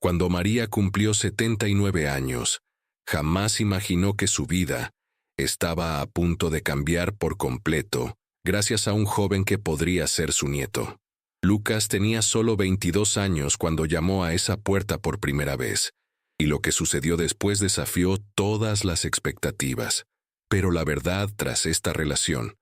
Cuando María cumplió 79 años, jamás imaginó que su vida estaba a punto de cambiar por completo gracias a un joven que podría ser su nieto. Lucas tenía solo 22 años cuando llamó a esa puerta por primera vez, y lo que sucedió después desafió todas las expectativas. Pero la verdad tras esta relación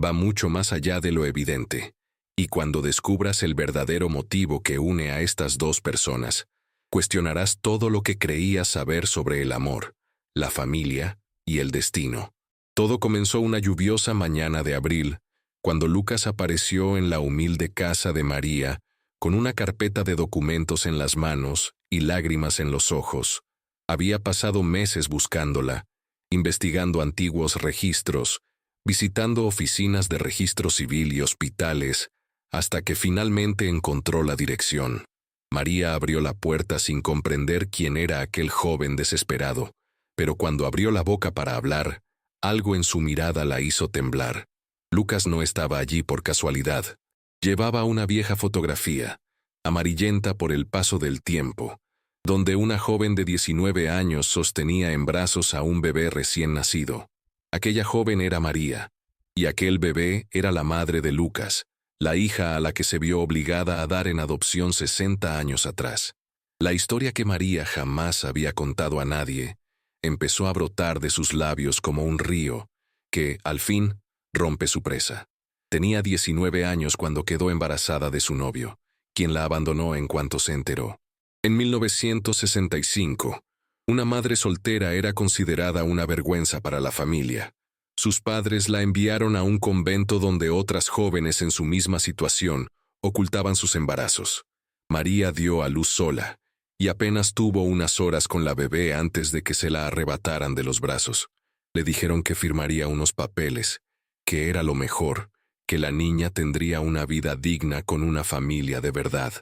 va mucho más allá de lo evidente, y cuando descubras el verdadero motivo que une a estas dos personas, cuestionarás todo lo que creías saber sobre el amor, la familia y el destino. Todo comenzó una lluviosa mañana de abril, cuando Lucas apareció en la humilde casa de María, con una carpeta de documentos en las manos y lágrimas en los ojos. Había pasado meses buscándola, investigando antiguos registros, visitando oficinas de registro civil y hospitales, hasta que finalmente encontró la dirección. María abrió la puerta sin comprender quién era aquel joven desesperado, pero cuando abrió la boca para hablar, algo en su mirada la hizo temblar. Lucas no estaba allí por casualidad. Llevaba una vieja fotografía, amarillenta por el paso del tiempo, donde una joven de 19 años sostenía en brazos a un bebé recién nacido. Aquella joven era María, y aquel bebé era la madre de Lucas, la hija a la que se vio obligada a dar en adopción 60 años atrás. La historia que María jamás había contado a nadie empezó a brotar de sus labios como un río, que, al fin, rompe su presa. Tenía 19 años cuando quedó embarazada de su novio, quien la abandonó en cuanto se enteró. En 1965, una madre soltera era considerada una vergüenza para la familia. Sus padres la enviaron a un convento donde otras jóvenes en su misma situación ocultaban sus embarazos. María dio a luz sola, y apenas tuvo unas horas con la bebé antes de que se la arrebataran de los brazos. Le dijeron que firmaría unos papeles, que era lo mejor, que la niña tendría una vida digna con una familia de verdad.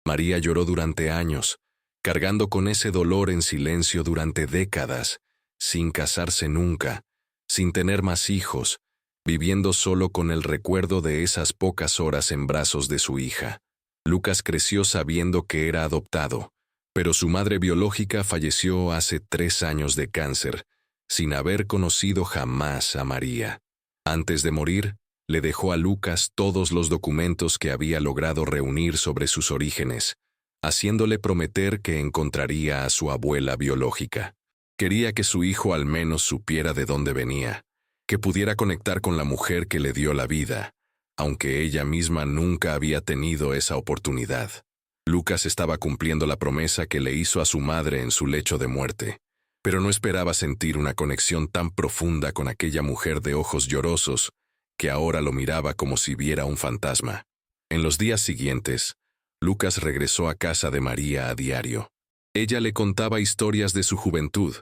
María lloró durante años, cargando con ese dolor en silencio durante décadas, sin casarse nunca, sin tener más hijos, viviendo solo con el recuerdo de esas pocas horas en brazos de su hija. Lucas creció sabiendo que era adoptado, pero su madre biológica falleció hace 3 años de cáncer, sin haber conocido jamás a María. Antes de morir, le dejó a Lucas todos los documentos que había logrado reunir sobre sus orígenes, haciéndole prometer que encontraría a su abuela biológica. Quería que su hijo al menos supiera de dónde venía, que pudiera conectar con la mujer que le dio la vida, aunque ella misma nunca había tenido esa oportunidad. Lucas estaba cumpliendo la promesa que le hizo a su madre en su lecho de muerte, pero no esperaba sentir una conexión tan profunda con aquella mujer de ojos llorosos, que ahora lo miraba como si viera un fantasma. En los días siguientes, Lucas regresó a casa de María a diario. Ella le contaba historias de su juventud,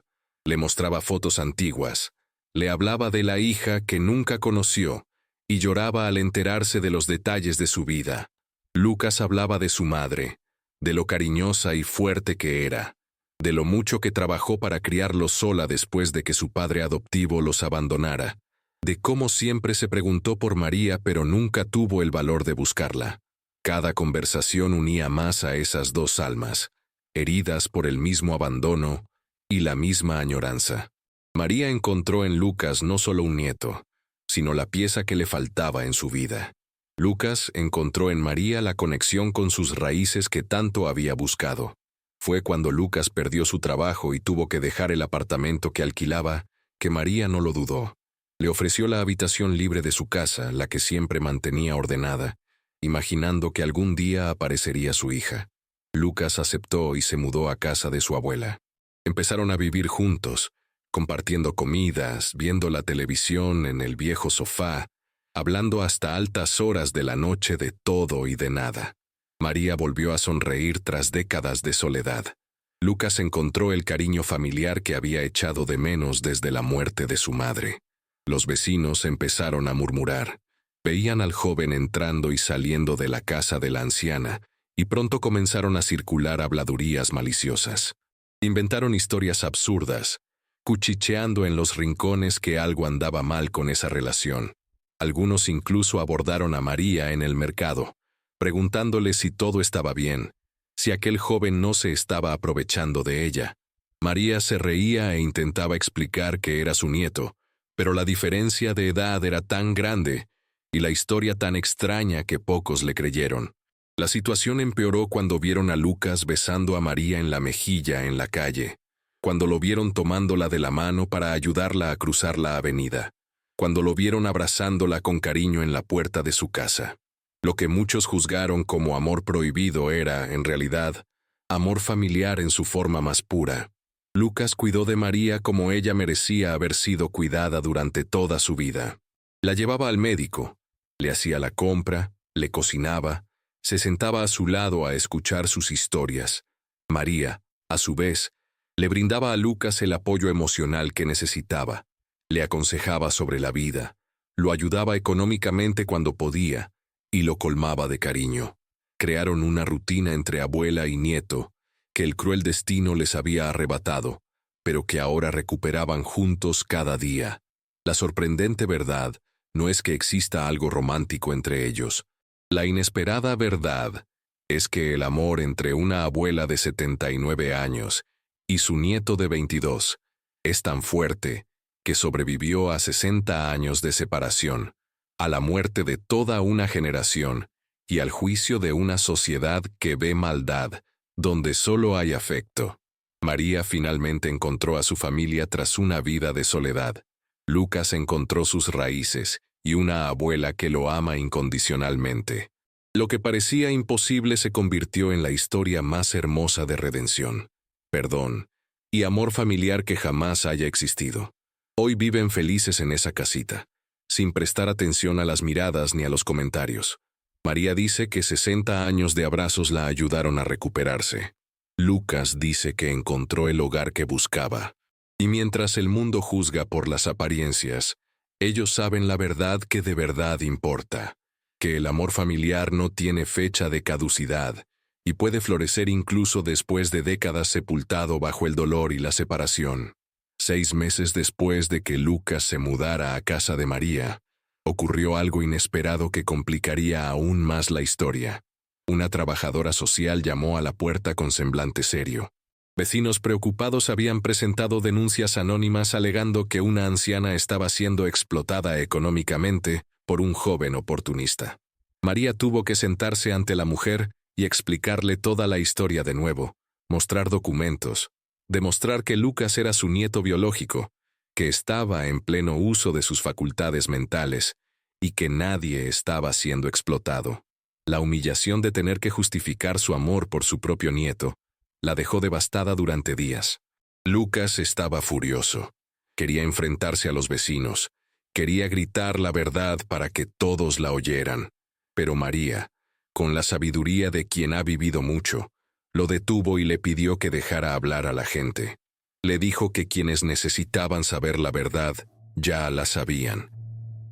le mostraba fotos antiguas, le hablaba de la hija que nunca conoció y lloraba al enterarse de los detalles de su vida. Lucas hablaba de su madre, de lo cariñosa y fuerte que era, de lo mucho que trabajó para criarlos sola después de que su padre adoptivo los abandonara, de cómo siempre se preguntó por María pero nunca tuvo el valor de buscarla. Cada conversación unía más a esas dos almas, heridas por el mismo abandono y la misma añoranza. María encontró en Lucas no solo un nieto, sino la pieza que le faltaba en su vida. Lucas encontró en María la conexión con sus raíces que tanto había buscado. Fue cuando Lucas perdió su trabajo y tuvo que dejar el apartamento que alquilaba, que María no lo dudó. Le ofreció la habitación libre de su casa, la que siempre mantenía ordenada, imaginando que algún día aparecería su hija. Lucas aceptó y se mudó a casa de su abuela. Empezaron a vivir juntos, compartiendo comidas, viendo la televisión en el viejo sofá, hablando hasta altas horas de la noche de todo y de nada. María volvió a sonreír tras décadas de soledad. Lucas encontró el cariño familiar que había echado de menos desde la muerte de su madre. Los vecinos empezaron a murmurar. Veían al joven entrando y saliendo de la casa de la anciana, y pronto comenzaron a circular habladurías maliciosas. Inventaron historias absurdas, cuchicheando en los rincones que algo andaba mal con esa relación. Algunos incluso abordaron a María en el mercado, preguntándole si todo estaba bien, si aquel joven no se estaba aprovechando de ella. María se reía e intentaba explicar que era su nieto, pero la diferencia de edad era tan grande y la historia tan extraña que pocos le creyeron. La situación empeoró cuando vieron a Lucas besando a María en la mejilla en la calle, cuando lo vieron tomándola de la mano para ayudarla a cruzar la avenida, cuando lo vieron abrazándola con cariño en la puerta de su casa. Lo que muchos juzgaron como amor prohibido era, en realidad, amor familiar en su forma más pura. Lucas cuidó de María como ella merecía haber sido cuidada durante toda su vida. La llevaba al médico, le hacía la compra, le cocinaba, se sentaba a su lado a escuchar sus historias. María, a su vez, le brindaba a Lucas el apoyo emocional que necesitaba, le aconsejaba sobre la vida, lo ayudaba económicamente cuando podía y lo colmaba de cariño. Crearon una rutina entre abuela y nieto que el cruel destino les había arrebatado, pero que ahora recuperaban juntos cada día. La sorprendente verdad no es que exista algo romántico entre ellos. La inesperada verdad es que el amor entre una abuela de 79 años y su nieto de 22 es tan fuerte que sobrevivió a 60 años de separación, a la muerte de toda una generación y al juicio de una sociedad que ve maldad donde solo hay afecto. María finalmente encontró a su familia tras una vida de soledad. Lucas encontró sus raíces y una abuela que lo ama incondicionalmente. Lo que parecía imposible se convirtió en la historia más hermosa de redención, perdón y amor familiar que jamás haya existido. Hoy viven felices en esa casita, sin prestar atención a las miradas ni a los comentarios. María dice que 60 años de abrazos la ayudaron a recuperarse. Lucas dice que encontró el hogar que buscaba. Y mientras el mundo juzga por las apariencias, ellos saben la verdad que de verdad importa, que el amor familiar no tiene fecha de caducidad y puede florecer incluso después de décadas sepultado bajo el dolor y la separación. 6 meses después de que Lucas se mudara a casa de María, ocurrió algo inesperado que complicaría aún más la historia. Una trabajadora social llamó a la puerta con semblante serio. Vecinos preocupados habían presentado denuncias anónimas alegando que una anciana estaba siendo explotada económicamente por un joven oportunista. María tuvo que sentarse ante la mujer y explicarle toda la historia de nuevo, mostrar documentos, demostrar que Lucas era su nieto biológico, que estaba en pleno uso de sus facultades mentales y que nadie estaba siendo explotado. La humillación de tener que justificar su amor por su propio nieto la dejó devastada durante días. Lucas estaba furioso. Quería enfrentarse a los vecinos. Quería gritar la verdad para que todos la oyeran. Pero María, con la sabiduría de quien ha vivido mucho, lo detuvo y le pidió que dejara hablar a la gente. Le dijo que quienes necesitaban saber la verdad ya la sabían,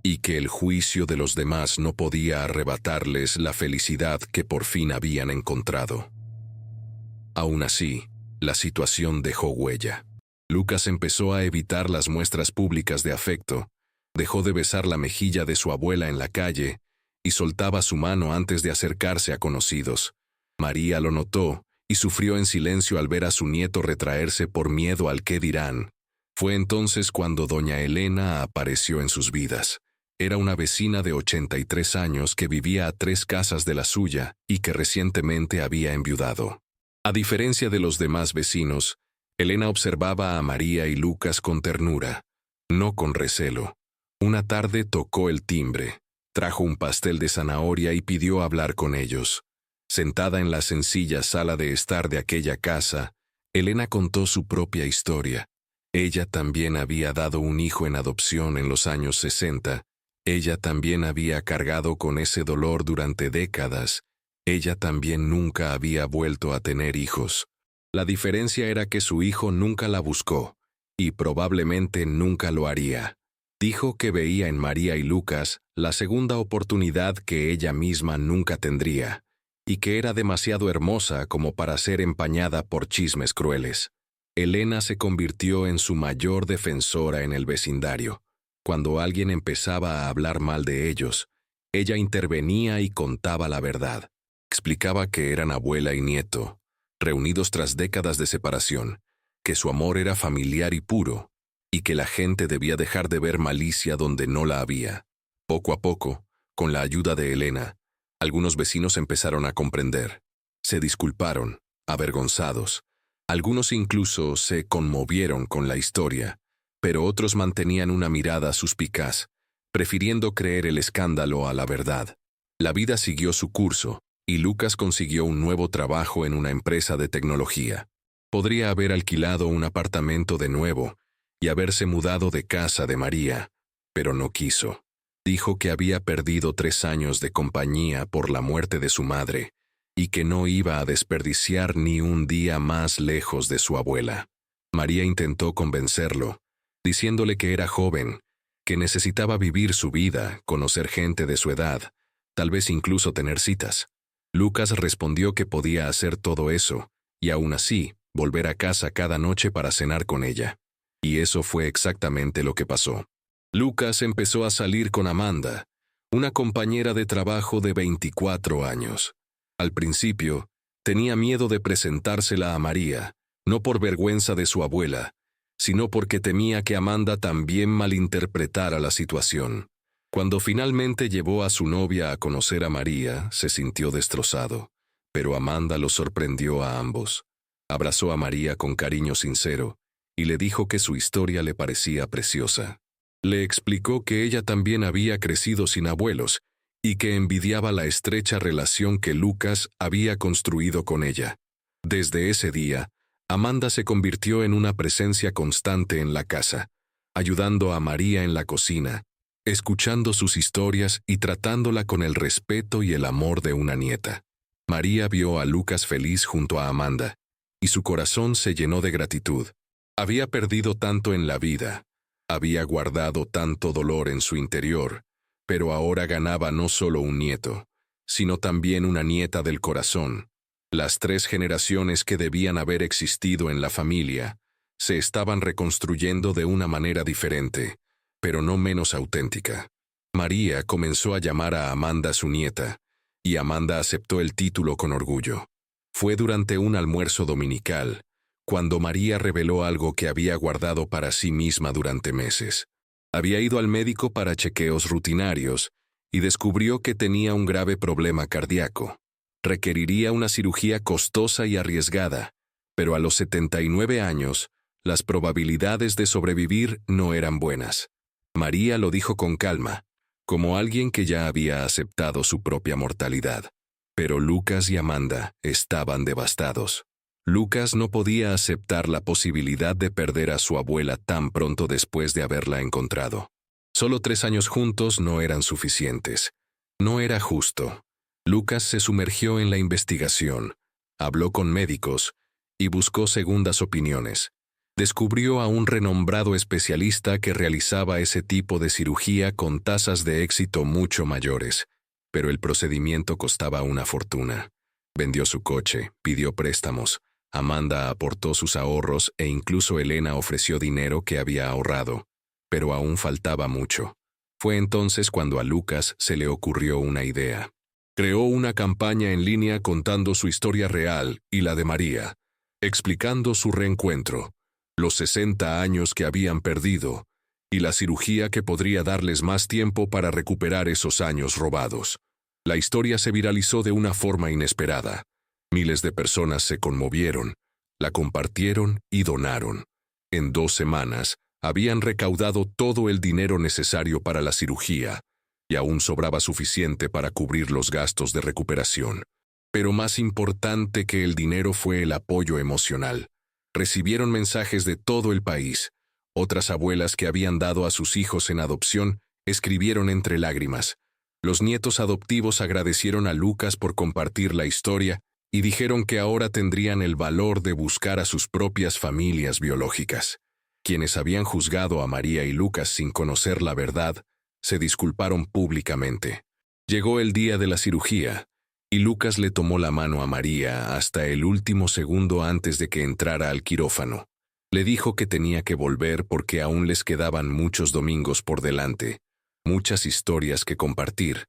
y que el juicio de los demás no podía arrebatarles la felicidad que por fin habían encontrado. Aún así, la situación dejó huella. Lucas empezó a evitar las muestras públicas de afecto, dejó de besar la mejilla de su abuela en la calle y soltaba su mano antes de acercarse a conocidos. María lo notó y sufrió en silencio al ver a su nieto retraerse por miedo al qué dirán. Fue entonces cuando doña Elena apareció en sus vidas. Era una vecina de 83 años que vivía a 3 casas de la suya y que recientemente había enviudado. A diferencia de los demás vecinos, Elena observaba a María y Lucas con ternura, no con recelo. Una tarde tocó el timbre, trajo un pastel de zanahoria y pidió hablar con ellos. Sentada en la sencilla sala de estar de aquella casa, Elena contó su propia historia. Ella también había dado un hijo en adopción en los años 60. Ella también había cargado con ese dolor durante décadas. Ella también nunca había vuelto a tener hijos. La diferencia era que su hijo nunca la buscó, y probablemente nunca lo haría. Dijo que veía en María y Lucas la segunda oportunidad que ella misma nunca tendría, y que era demasiado hermosa como para ser empañada por chismes crueles. Elena se convirtió en su mayor defensora en el vecindario. Cuando alguien empezaba a hablar mal de ellos, ella intervenía y contaba la verdad. explicaba que eran abuela y nieto, reunidos tras décadas de separación, que su amor era familiar y puro, y que la gente debía dejar de ver malicia donde no la había. Poco a poco, con la ayuda de Elena, algunos vecinos empezaron a comprender. Se disculparon, avergonzados. Algunos incluso se conmovieron con la historia, pero otros mantenían una mirada suspicaz, prefiriendo creer el escándalo a la verdad. La vida siguió su curso, y Lucas consiguió un nuevo trabajo en una empresa de tecnología. Podría haber alquilado un apartamento de nuevo y haberse mudado de casa de María, pero no quiso. Dijo que había perdido 3 años de compañía por la muerte de su madre y que no iba a desperdiciar ni un día más lejos de su abuela. María intentó convencerlo, diciéndole que era joven, que necesitaba vivir su vida, conocer gente de su edad, tal vez incluso tener citas. Lucas respondió que podía hacer todo eso, y aún así, volver a casa cada noche para cenar con ella. Y eso fue exactamente lo que pasó. Lucas empezó a salir con Amanda, una compañera de trabajo de 24 años. Al principio, tenía miedo de presentársela a María, no por vergüenza de su abuela, sino porque temía que Amanda también malinterpretara la situación. Cuando finalmente llevó a su novia a conocer a María, se sintió destrozado, pero Amanda lo sorprendió a ambos. Abrazó a María con cariño sincero y le dijo que su historia le parecía preciosa. Le explicó que ella también había crecido sin abuelos y que envidiaba la estrecha relación que Lucas había construido con ella. Desde ese día, Amanda se convirtió en una presencia constante en la casa, ayudando a María en la cocina, escuchando sus historias y tratándola con el respeto y el amor de una nieta. María vio a Lucas feliz junto a Amanda, y su corazón se llenó de gratitud. Había perdido tanto en la vida, había guardado tanto dolor en su interior, pero ahora ganaba no solo un nieto, sino también una nieta del corazón. Las 3 generaciones que debían haber existido en la familia se estaban reconstruyendo de una manera diferente, pero no menos auténtica. María comenzó a llamar a Amanda su nieta, y Amanda aceptó el título con orgullo. Fue durante un almuerzo dominical, cuando María reveló algo que había guardado para sí misma durante meses. Había ido al médico para chequeos rutinarios y descubrió que tenía un grave problema cardíaco. Requeriría una cirugía costosa y arriesgada, pero a los 79 años, las probabilidades de sobrevivir no eran buenas. María lo dijo con calma, como alguien que ya había aceptado su propia mortalidad. Pero Lucas y Amanda estaban devastados. Lucas no podía aceptar la posibilidad de perder a su abuela tan pronto después de haberla encontrado. Solo 3 años juntos no eran suficientes. No era justo. Lucas se sumergió en la investigación, habló con médicos y buscó segundas opiniones. Descubrió a un renombrado especialista que realizaba ese tipo de cirugía con tasas de éxito mucho mayores, pero el procedimiento costaba una fortuna. Vendió su coche, pidió préstamos. Amanda aportó sus ahorros e incluso Elena ofreció dinero que había ahorrado, pero aún faltaba mucho. Fue entonces cuando a Lucas se le ocurrió una idea. Creó una campaña en línea contando su historia real y la de María, explicando su reencuentro, los 60 años que habían perdido y la cirugía que podría darles más tiempo para recuperar esos años robados. La historia se viralizó de una forma inesperada. Miles de personas se conmovieron, la compartieron y donaron. En 2 semanas, habían recaudado todo el dinero necesario para la cirugía, y aún sobraba suficiente para cubrir los gastos de recuperación. Pero más importante que el dinero fue el apoyo emocional. Recibieron mensajes de todo el país. Otras abuelas que habían dado a sus hijos en adopción escribieron entre lágrimas. Los nietos adoptivos agradecieron a Lucas por compartir la historia y dijeron que ahora tendrían el valor de buscar a sus propias familias biológicas. Quienes habían juzgado a María y Lucas sin conocer la verdad, se disculparon públicamente. Llegó el día de la cirugía, y Lucas le tomó la mano a María hasta el último segundo antes de que entrara al quirófano. Le dijo que tenía que volver porque aún les quedaban muchos domingos por delante, muchas historias que compartir,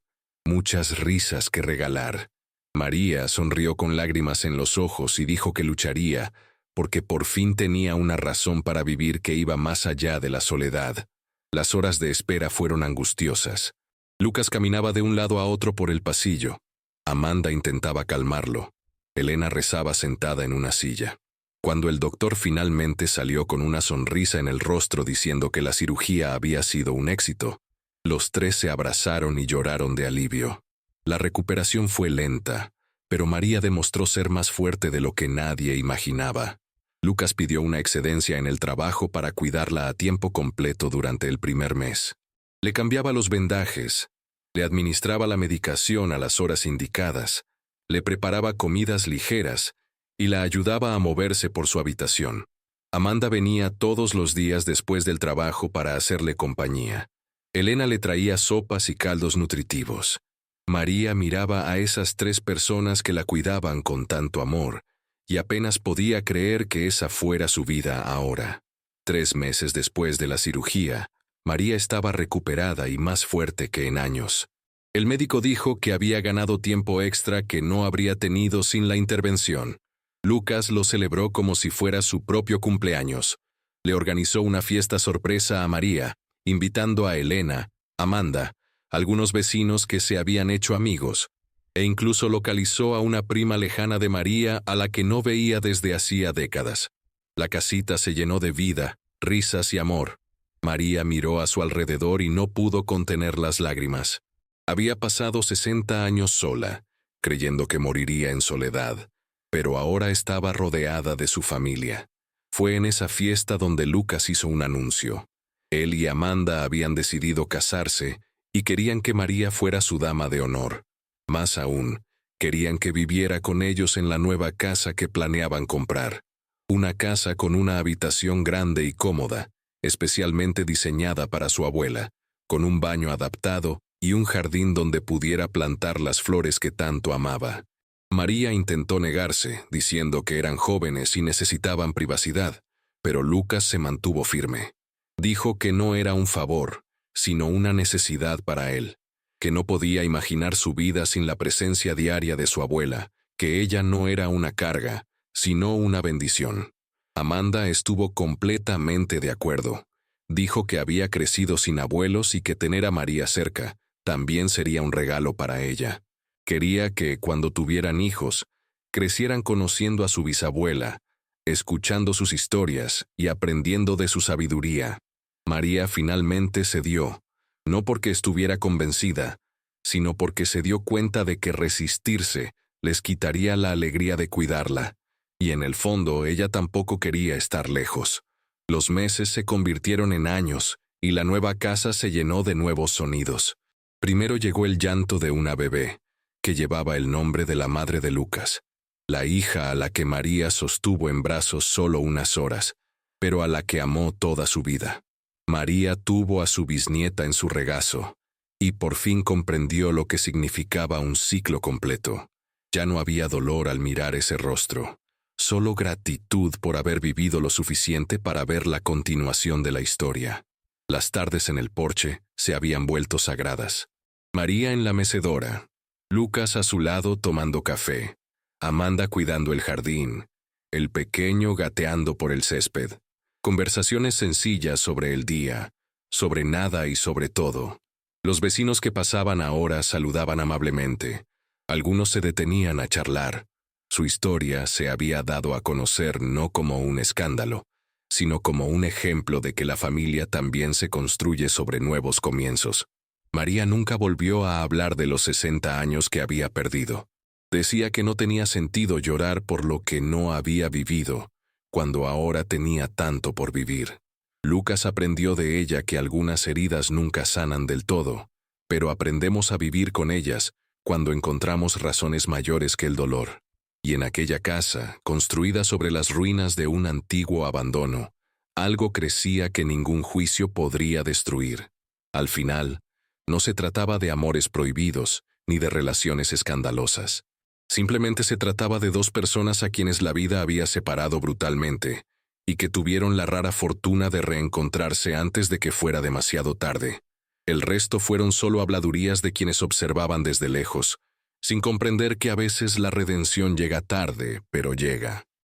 muchas risas que regalar. María sonrió con lágrimas en los ojos y dijo que lucharía, porque por fin tenía una razón para vivir que iba más allá de la soledad. Las horas de espera fueron angustiosas. Lucas caminaba de un lado a otro por el pasillo. Amanda intentaba calmarlo. Elena rezaba sentada en una silla. Cuando el doctor finalmente salió con una sonrisa en el rostro diciendo que la cirugía había sido un éxito, los tres se abrazaron y lloraron de alivio. La recuperación fue lenta, pero María demostró ser más fuerte de lo que nadie imaginaba. Lucas pidió una excedencia en el trabajo para cuidarla a tiempo completo durante el primer mes. Le cambiaba los vendajes, le administraba la medicación a las horas indicadas, le preparaba comidas ligeras y la ayudaba a moverse por su habitación. Amanda venía todos los días después del trabajo para hacerle compañía. Elena le traía sopas y caldos nutritivos. María miraba a esas tres personas que la cuidaban con tanto amor, y apenas podía creer que esa fuera su vida ahora. 3 meses después de la cirugía, María estaba recuperada y más fuerte que en años. El médico dijo que había ganado tiempo extra que no habría tenido sin la intervención. Lucas lo celebró como si fuera su propio cumpleaños. Le organizó una fiesta sorpresa a María, invitando a Elena, Amanda, algunos vecinos que se habían hecho amigos, e incluso localizó a una prima lejana de María a la que no veía desde hacía décadas. La casita se llenó de vida, risas y amor. María miró a su alrededor y no pudo contener las lágrimas. Había pasado 60 años sola, creyendo que moriría en soledad, pero ahora estaba rodeada de su familia. Fue en esa fiesta donde Lucas hizo un anuncio. Él y Amanda habían decidido casarse y querían que María fuera su dama de honor. Más aún, querían que viviera con ellos en la nueva casa que planeaban comprar. Una casa con una habitación grande y cómoda, especialmente diseñada para su abuela, con un baño adaptado y un jardín donde pudiera plantar las flores que tanto amaba. María intentó negarse, diciendo que eran jóvenes y necesitaban privacidad, pero Lucas se mantuvo firme. Dijo que no era un favor, sino una necesidad para él, que no podía imaginar su vida sin la presencia diaria de su abuela, que ella no era una carga, sino una bendición. Amanda estuvo completamente de acuerdo. Dijo que había crecido sin abuelos y que tener a María cerca también sería un regalo para ella. Quería que, cuando tuvieran hijos, crecieran conociendo a su bisabuela, escuchando sus historias y aprendiendo de su sabiduría. María finalmente cedió, no porque estuviera convencida, sino porque se dio cuenta de que resistirse les quitaría la alegría de cuidarla, y en el fondo ella tampoco quería estar lejos. Los meses se convirtieron en años, y la nueva casa se llenó de nuevos sonidos. Primero llegó el llanto de una bebé, que llevaba el nombre de la madre de Lucas, la hija a la que María sostuvo en brazos solo unas horas, pero a la que amó toda su vida. María tuvo a su bisnieta en su regazo, y por fin comprendió lo que significaba un ciclo completo. Ya no había dolor al mirar ese rostro, solo gratitud por haber vivido lo suficiente para ver la continuación de la historia. Las tardes en el porche se habían vuelto sagradas. María en la mecedora, Lucas a su lado tomando café, Amanda cuidando el jardín, el pequeño gateando por el césped. Conversaciones sencillas sobre el día, sobre nada y sobre todo. Los vecinos que pasaban ahora saludaban amablemente. Algunos se detenían a charlar. Su historia se había dado a conocer no como un escándalo, sino como un ejemplo de que la familia también se construye sobre nuevos comienzos. María nunca volvió a hablar de los 60 años que había perdido. Decía que no tenía sentido llorar por lo que no había vivido, cuando ahora tenía tanto por vivir. Lucas aprendió de ella que algunas heridas nunca sanan del todo, pero aprendemos a vivir con ellas cuando encontramos razones mayores que el dolor. Y en aquella casa, construida sobre las ruinas de un antiguo abandono, algo crecía que ningún juicio podría destruir. Al final, no se trataba de amores prohibidos ni de relaciones escandalosas. Simplemente se trataba de dos personas a quienes la vida había separado brutalmente y que tuvieron la rara fortuna de reencontrarse antes de que fuera demasiado tarde. El resto fueron solo habladurías de quienes observaban desde lejos, sin comprender que a veces la redención llega tarde, pero llega.